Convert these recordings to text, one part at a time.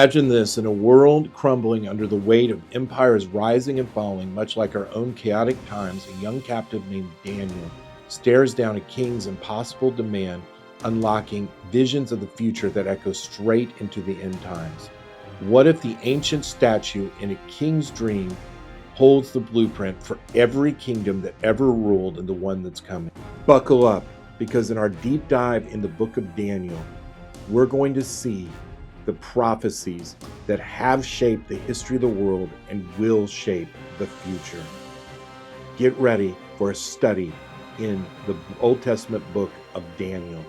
Imagine this in a world crumbling under the weight of empires rising and falling, much like our own chaotic times, a young captive named Daniel stares down a king's impossible demand, unlocking visions of the future that echo straight into the end times. What if the ancient statue in a king's dream holds the blueprint for every kingdom that ever ruled and the one that's coming? Buckle up, because in our deep dive in the book of Daniel, we're going to see the prophecies that have shaped the history of the world and will shape the future. Get ready for a study in the Old Testament book of Daniel.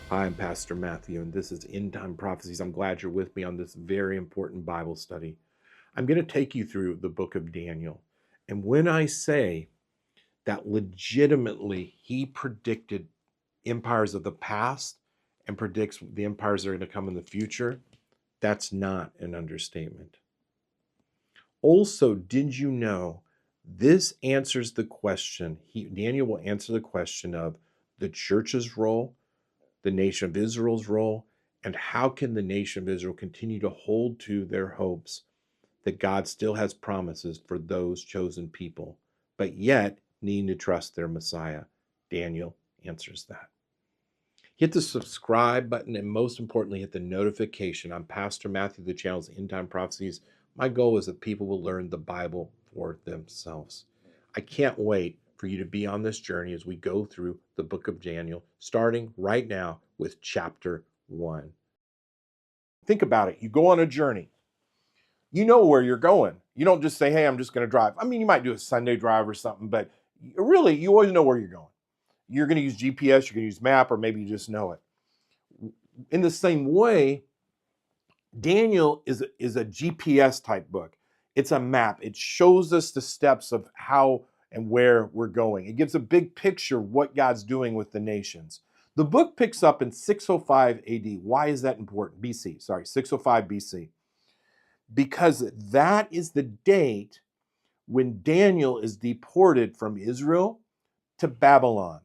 Hi, I'm Pastor Matthew, and this is End Time Prophecies. I'm glad you're with me on this very important Bible study. I'm going to take you through the book of Daniel. And when I say that legitimately he predicted empires of the past and predicts the empires that are going to come in the future, that's not an understatement. Also, did you know this answers the question, Daniel will answer the question of the church's role, the nation of Israel's role, and how can the nation of Israel continue to hold to their hopes that God still has promises for those chosen people, but yet needing to trust their Messiah. Daniel answers that. Hit the subscribe button, and most importantly, hit the notification. I'm Pastor Matthew, the channel's End Time Prophecies. My goal is that people will learn the Bible for themselves. I can't wait for you to be on this journey as we go through the book of Daniel, starting right now with chapter 1. Think about it. You go on a journey. You know where you're going. You don't just say, hey, I'm just going to drive. I mean, you might do a Sunday drive or something, but really, you always know where you're going. You're going to use GPS, you're going to use map, or maybe you just know it. In the same way, Daniel is a GPS type book. It's a map. It shows us the steps of how and where we're going. It gives a big picture of what God's doing with the nations. The book picks up in 605 AD. Why is that important? 605 BC. Because that is the date when Daniel is deported from Israel to Babylon.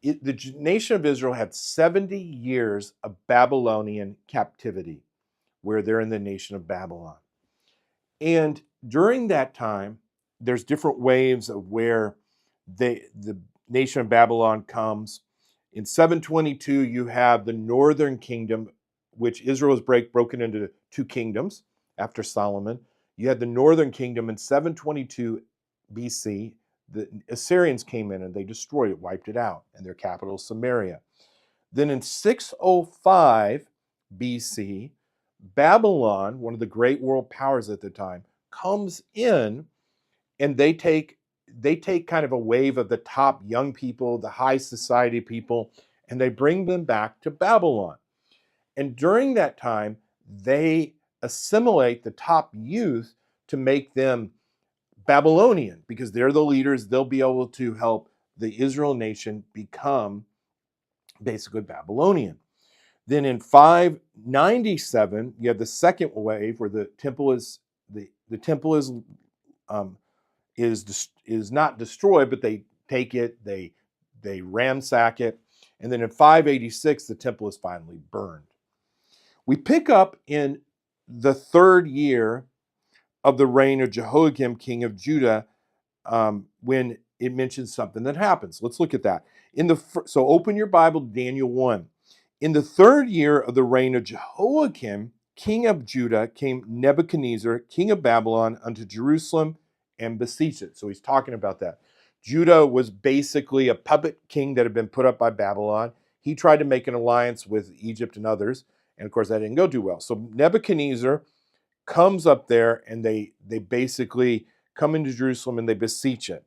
The nation of Israel had 70 years of Babylonian captivity, where they're in the nation of Babylon. And during that time, there's different waves of where the nation of Babylon comes. In 722, you have the northern kingdom, which Israel is broken into two kingdoms after Solomon. You had the northern kingdom in 722 BC. The Assyrians came in and they destroyed it, wiped it out, and their capital, Samaria. Then in 605 BC, Babylon, one of the great world powers at the time, comes in and they take kind of a wave of the top young people, the high society people, and they bring them back to Babylon. And during that time, they assimilate the top youth to make them Babylonian, because they're the leaders. They'll be able to help the Israel nation become basically Babylonian. Then in 597, you have the second wave where the temple is not destroyed, but they take it, they ransack it, and then in 586 the temple is finally burned. We pick up in the third year of the reign of Jehoiakim, king of Judah, when it mentions something that happens. Let's look at that. So open your Bible to Daniel 1. In the third year of the reign of Jehoiakim, king of Judah, came Nebuchadnezzar, king of Babylon, unto Jerusalem and besieged it. So he's talking about that. Judah was basically a puppet king that had been put up by Babylon. He tried to make an alliance with Egypt and others, and of course that didn't go too well. So Nebuchadnezzar comes up there and they basically come into Jerusalem and they beseech it.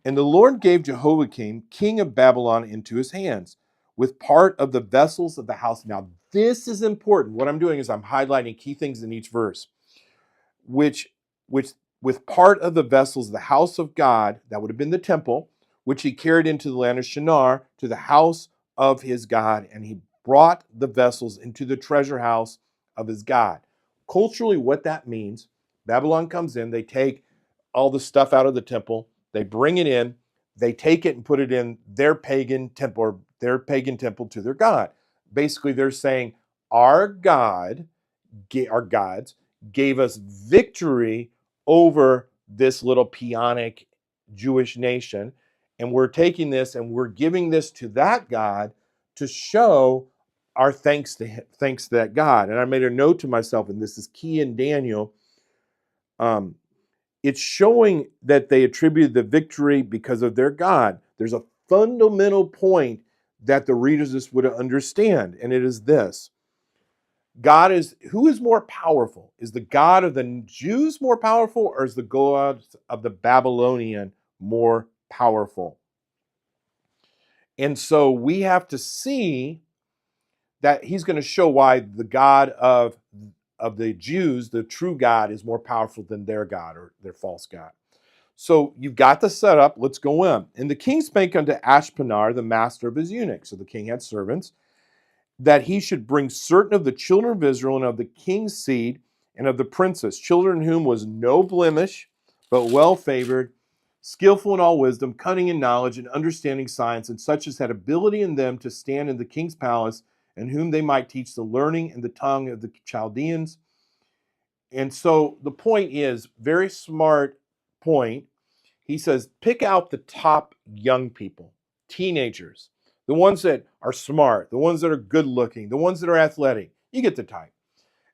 And the Lord gave Jehoiakim, king of Babylon, into his hands, with part of the vessels of the house. Now, this is important. What I'm doing is I'm highlighting key things in each verse, which with part of the vessels of the house of God, that would have been the temple, which he carried into the land of Shinar, to the house of his God, and he brought the vessels into the treasure house of his God. Culturally, what that means, Babylon comes in, they take all the stuff out of the temple, they bring it in, they take it and put it in their pagan temple, or their pagan temple to their god. Basically, they're saying our God, our gods, gave us victory over this little peonic Jewish nation, and we're taking this and we're giving this to that God to show our thanks to him, thanks to that God. And I made a note to myself, and this is key in Daniel. It's showing that they attributed the victory because of their God. There's a fundamental point that the readers of this would understand, and it is this. Who is more powerful? Is the God of the Jews more powerful, or is the God of the Babylonian more powerful? And so we have to see that he's going to show why the God of the Jews, the true God, is more powerful than their God or their false God. So you've got the setup. Let's go in. And the king spake unto Ashpenaz, the master of his eunuchs. So the king had servants, that he should bring certain of the children of Israel and of the king's seed and of the princess, children in whom was no blemish, but well favored, skillful in all wisdom, cunning in knowledge, and understanding science, and such as had ability in them to stand in the king's palace, and whom they might teach the learning and the tongue of the Chaldeans. And so the point is, very smart point. He says, pick out the top young people, teenagers, the ones that are smart, the ones that are good looking, the ones that are athletic. You get the type.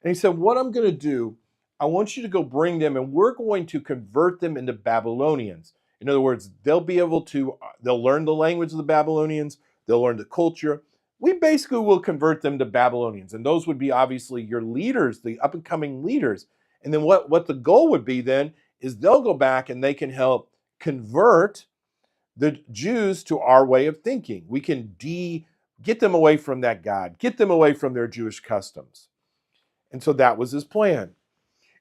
And he said, what I'm going to do, I want you to go bring them, and we're going to convert them into Babylonians. In other words, they'll learn the language of the Babylonians, they'll learn the culture. We basically will convert them to Babylonians, and those would be obviously your leaders, the up and coming leaders. And then what the goal would be then is they'll go back and they can help convert the Jews to our way of thinking. We can get them away from that God, get them away from their Jewish customs. And so that was his plan.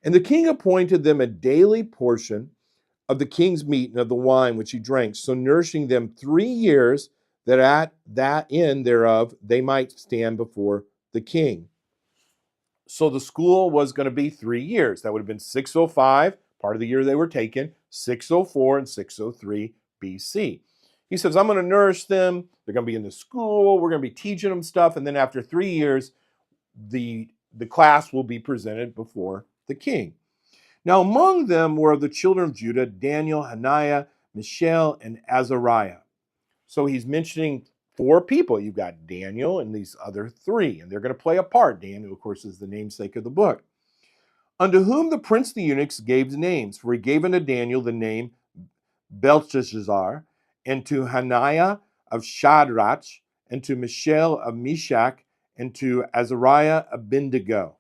And the king appointed them a daily portion of the king's meat and of the wine which he drank, so nourishing them 3 years, that at that end thereof they might stand before the king. So the school was going to be 3 years. That would have been 605, part of the year they were taken, 604 and 603 BC. He says, I'm going to nourish them. They're going to be in the school. We're going to be teaching them stuff. And then after 3 years, the class will be presented before the king. Now among them were the children of Judah, Daniel, Hananiah, Mishael, and Azariah. So he's mentioning 4 people. You've got Daniel and these other 3, and they're going to play a part. Daniel, of course, is the namesake of the book. Unto whom the prince of the eunuchs gave the names, for he gave unto Daniel the name Belteshazzar, and to Hananiah of Shadrach, and to Mishael of Meshach, and to Azariah of Abednego.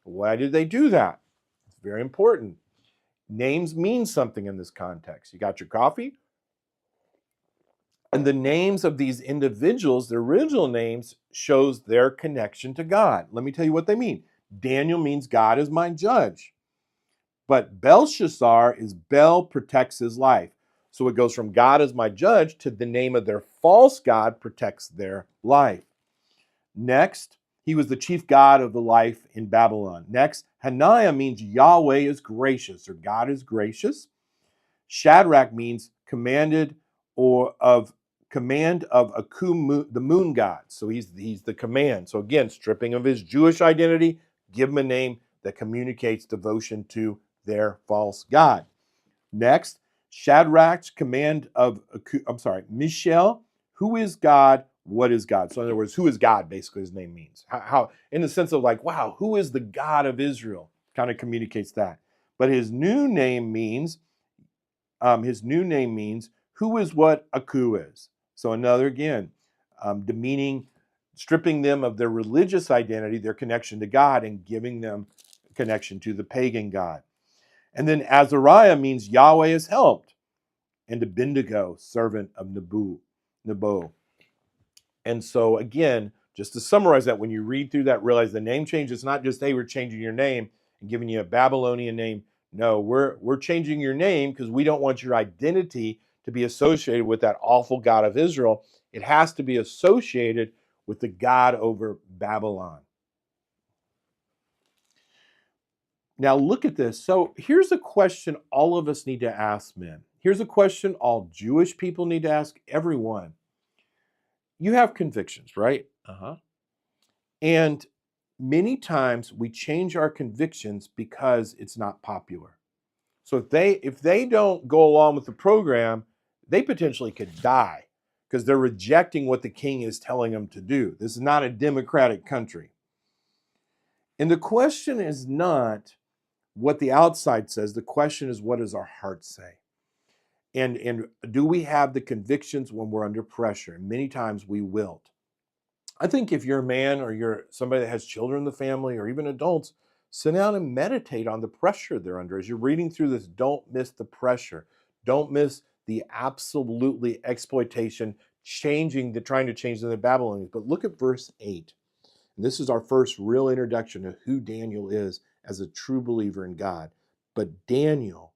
Why did they do that? It's very important. Names mean something in this context. You got your coffee? And the names of these individuals, their original names, shows their connection to God. Let me tell you what they mean. Daniel means God is my judge. But Belshazzar is Bel protects his life. So it goes from God as my judge to the name of their false God protects their life. Next, he was the chief god of the life in Babylon. Next, Hananiah means Yahweh is gracious, or God is gracious. Shadrach means command of Aku, the moon god. So he's the command. So again, stripping of his Jewish identity, give him a name that communicates devotion to their false god. Next, Shadrach's command of Mishael, who is God, what is God? So in other words, who is God, basically his name means. How in the sense of like, wow, who is the God of Israel? Kind of communicates that. But his new name means who is what Aku is. So another, again, demeaning, stripping them of their religious identity, their connection to God, and giving them connection to the pagan God. And then Azariah means Yahweh is helped, and Abednego, servant of Nebo. And so again, just to summarize that, when you read through that, realize the name change is not just, hey, we're changing your name and giving you a Babylonian name. No, we're changing your name because we don't want your identity to be associated with that awful God of Israel. It has to be associated with the God over Babylon. Now look at this. So here's a question all of us need to ask, men. Here's a question all Jewish people need to ask everyone. You have convictions, right? And many times we change our convictions because it's not popular. So if they don't go along with the program, they potentially could die because they're rejecting what the king is telling them to do. This is not a democratic country. And the question is not what the outside says. The question is, what does our heart say? And do we have the convictions when we're under pressure? And many times we wilt. I think if you're a man or you're somebody that has children in the family or even adults, sit down and meditate on the pressure they're under. As you're reading through this, don't miss the pressure. Don't miss the absolutely exploitation, trying to change the Babylonians. But look at verse 8. And this is our first real introduction of who Daniel is as a true believer in God. But Daniel,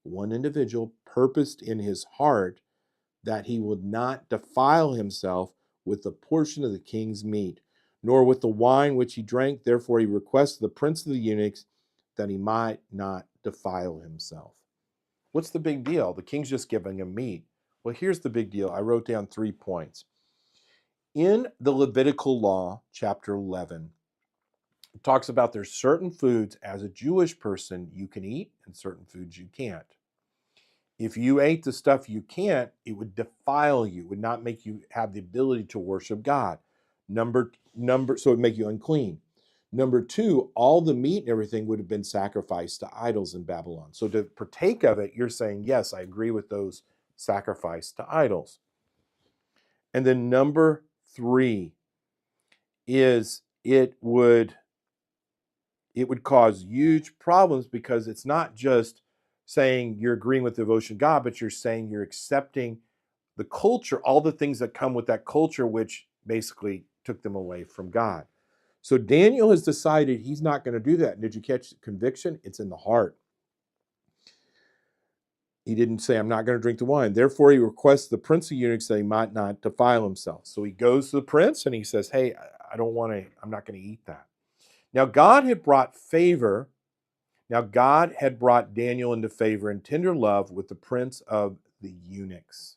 one individual, purposed in his heart that he would not defile himself with the portion of the king's meat, nor with the wine which he drank. Therefore he requested the prince of the eunuchs that he might not defile himself. What's the big deal? The king's just giving him meat. Well, here's the big deal. I wrote down 3 points. In the Levitical law, chapter 11, it talks about there's certain foods as a Jewish person you can eat and certain foods you can't. If you ate the stuff you can't, it would defile you, would not make you have the ability to worship God. So it would make you unclean. Number 2, all the meat and everything would have been sacrificed to idols in Babylon. So to partake of it, you're saying, yes, I agree with those sacrificed to idols. And then number 3 is it would cause huge problems because it's not just saying you're agreeing with devotion to God, but you're saying you're accepting the culture, all the things that come with that culture, which basically took them away from God. So Daniel has decided he's not going to do that. And did you catch the conviction? It's in the heart. He didn't say, I'm not going to drink the wine. Therefore, he requests the prince of eunuchs that he might not defile himself. So he goes to the prince and he says, hey, I'm not going to eat that. Now, God had brought Daniel into favor and tender love with the prince of the eunuchs.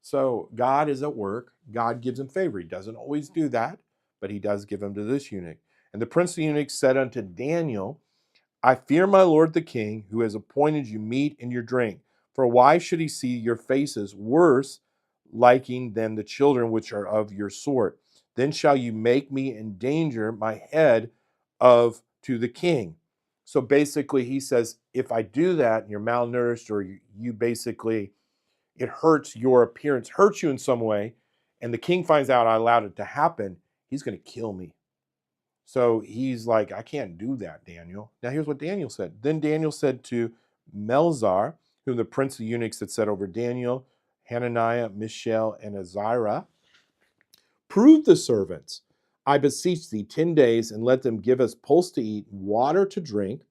So God is at work. God gives him favor. He doesn't always do that, but he does give him to this eunuch. And the prince of the eunuchs said unto Daniel, I fear my lord the king, who has appointed you meat and your drink. For why should he see your faces worse liking than the children which are of your sort? Then shall you make me endanger my head to the king. So basically he says, if I do that and you're malnourished or you basically, it hurts your appearance, hurts you in some way, and the king finds out I allowed it to happen, he's going to kill me. So he's like, I can't do that, Daniel. Now here's what Daniel said. Then Daniel said to Melzar, whom the prince of the eunuchs had set over Daniel, Hananiah, Mishael, and Azariah, prove the servants, I beseech thee, 10 days, and let them give us pulse to eat, water to drink.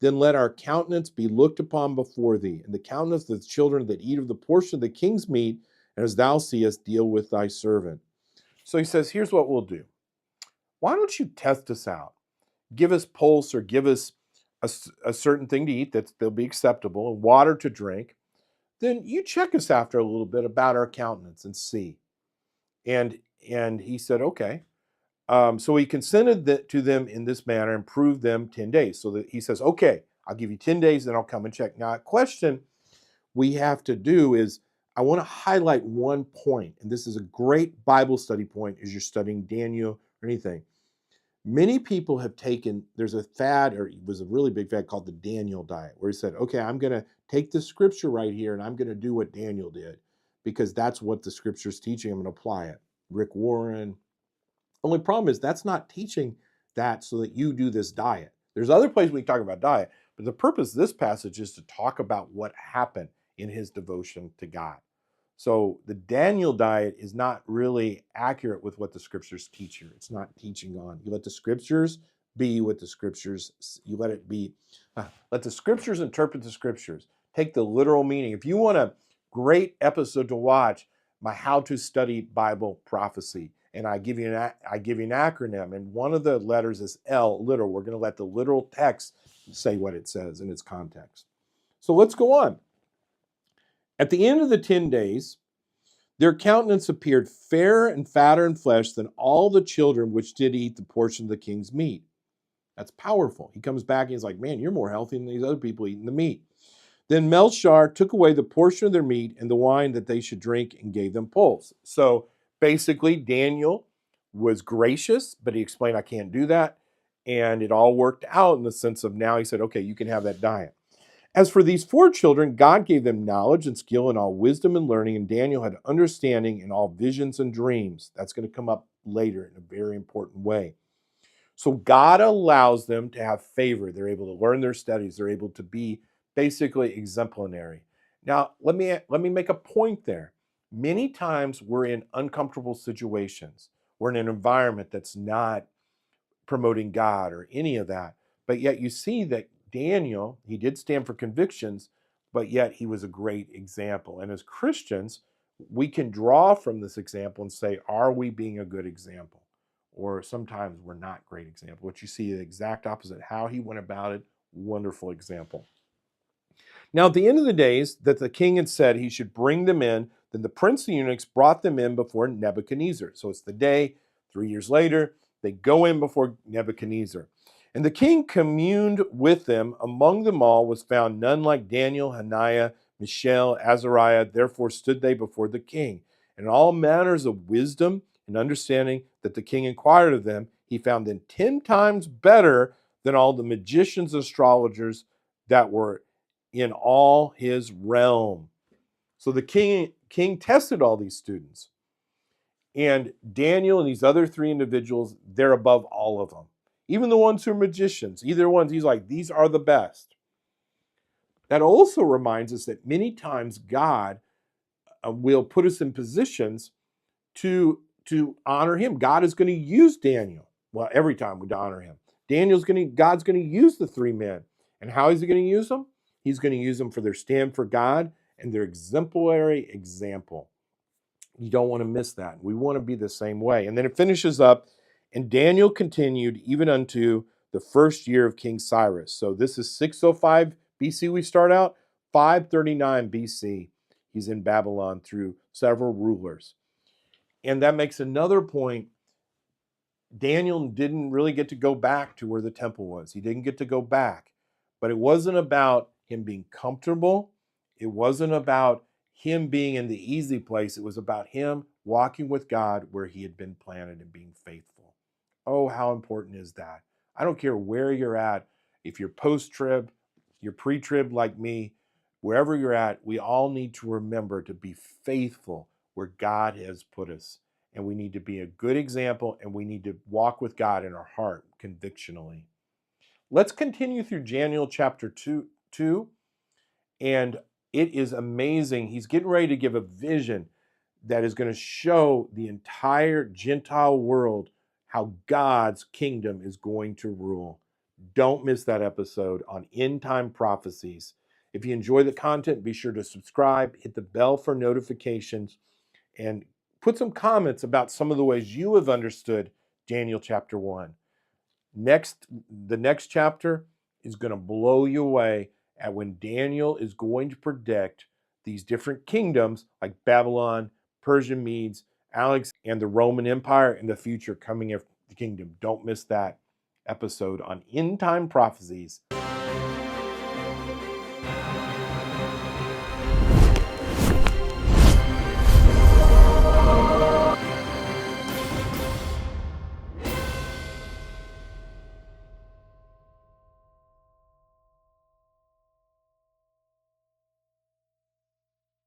Then let our countenance be looked upon before thee, and the countenance of the children that eat of the portion of the king's meat, and as thou seest, deal with thy servant. So he says, here's what we'll do. Why don't you test us out? Give us pulse or give us a certain thing to eat that'll be acceptable, and water to drink. Then you check us after a little bit about our countenance and see. And he said, okay. So he consented to them in this manner and proved them 10 days. So that he says, okay, I'll give you 10 days, then I'll come and check. Now, a question we have to do is, I want to highlight one point, and this is a great Bible study point as you're studying Daniel or anything. Many people have taken, there's a fad, or it was a really big fad called the Daniel diet, where he said, okay, I'm going to take the scripture right here and I'm going to do what Daniel did because that's what the scripture's teaching. I'm going to apply it. Rick Warren. Only problem is that's not teaching that so that you do this diet. There's other places we talk about diet, but the purpose of this passage is to talk about what happened in his devotion to God. So the Daniel diet is not really accurate with what the scriptures teach you. It's not teaching on. You let the scriptures be what the scriptures, you let it be. Let the scriptures interpret the scriptures. Take the literal meaning. If you want a great episode to watch, my How to Study Bible Prophecy, and I give you an acronym, and one of the letters is L, literal. We're going to let the literal text say what it says in its context. So let's go on. At the end of the 10 days, their countenance appeared fairer and fatter in flesh than all the children which did eat the portion of the king's meat. That's powerful. He comes back and he's like, man, you're more healthy than these other people eating the meat. Then Melchizedek took away the portion of their meat and the wine that they should drink and gave them pulse. So basically, Daniel was gracious, but he explained, I can't do that. And it all worked out in the sense of now he said, okay, you can have that diet. As for these 4 children, God gave them knowledge and skill in all wisdom and learning, and Daniel had understanding in all visions and dreams. That's going to come up later in a very important way. So God allows them to have favor. They're able to learn their studies. They're able to be basically exemplary. Now, let me make a point there. Many times we're in uncomfortable situations. We're in an environment that's not promoting God or any of that. But yet you see that Daniel, he did stand for convictions, but yet he was a great example. And as Christians, we can draw from this example and say, are we being a good example? Or sometimes we're not great example. What you see the exact opposite. How he went about it, wonderful example. Now at the end of the days that the king had said he should bring them in, then the prince of the eunuchs brought them in before Nebuchadnezzar. So it's the day, 3 years later, they go in before Nebuchadnezzar. And the king communed with them. Among them all was found none like Daniel, Hananiah, Mishael, Azariah. Therefore stood they before the king. And all manners of wisdom and understanding that the king inquired of them, he found them 10 times better than all the magicians and astrologers that were in all his realm. So the king tested all these students. And Daniel and these other 3 individuals, they're above all of them. Even the ones who are magicians, either ones, he's like, these are the best. That also reminds us that many times God will put us in positions to honor him. God is going to use Daniel. Well, every time we honor him. God's going to use the 3 men. And how is he going to use them? He's going to use them for their stand for God and their exemplary example. You don't want to miss that. We want to be the same way. And then it finishes up, and Daniel continued even unto the first year of King Cyrus. So this is 605 BC we start out, 539 BC. He's in Babylon through several rulers. And that makes another point. Daniel didn't really get to go back to where the temple was. He didn't get to go back. But it wasn't about him being comfortable. It wasn't about him being in the easy place. It was about him walking with God where he had been planted and being faithful. Oh, how important is that? I don't care where you're at. If you're post-trib, you're pre-trib like me, wherever you're at, we all need to remember to be faithful where God has put us. And we need to be a good example, and we need to walk with God in our heart convictionally. Let's continue through Daniel chapter 2, and it is amazing. He's getting ready to give a vision that is going to show the entire Gentile world how God's kingdom is going to rule. Don't miss that episode on End Time Prophecies. If you enjoy the content, be sure to subscribe, hit the bell for notifications, and put some comments about some of the ways you have understood Daniel chapter 1. The next chapter is going to blow you away at when Daniel is going to predict these different kingdoms like Babylon, Persian Medes, Alex, and the Roman Empire in the future coming after the kingdom. Don't miss that episode on End Time Prophecies.